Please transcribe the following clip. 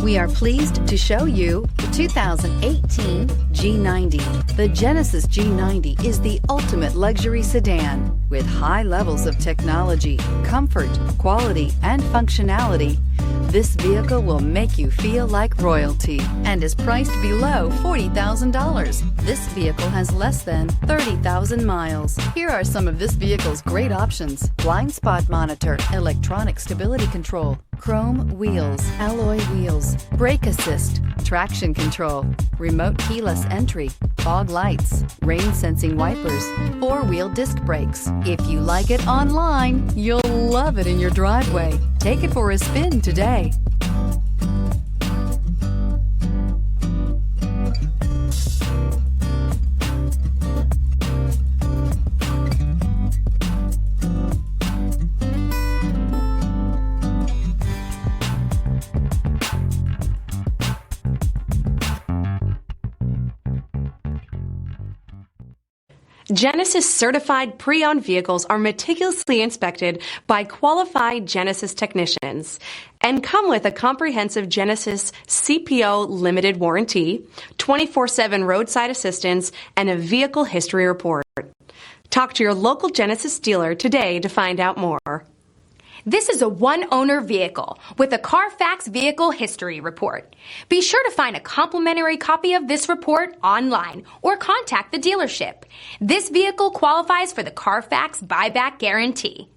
We are pleased to show you the 2018 G90. The Genesis G90 is the ultimate luxury sedan with high levels of technology, comfort, quality, and functionality. This vehicle will make you feel like royalty and is priced below $40,000. This vehicle has less than 30,000 miles. Here are some of this vehicle's great options: blind spot monitor, electronic stability control, chrome wheels, alloy wheels, brake assist, traction control, remote keyless entry, fog lights, rain sensing wipers, four-wheel disc brakes. If you like it online, you'll love it in your driveway. Take it for a spin today. Genesis certified pre-owned vehicles are meticulously inspected by qualified Genesis technicians and come with a comprehensive Genesis CPO limited warranty, 24/7 roadside assistance, and a vehicle history report. Talk to your local Genesis dealer today to find out more. This is a one-owner vehicle with a CARFAX Vehicle History Report. Be sure to find a complimentary copy of this report online or contact the dealership. This vehicle qualifies for the CARFAX Buyback Guarantee.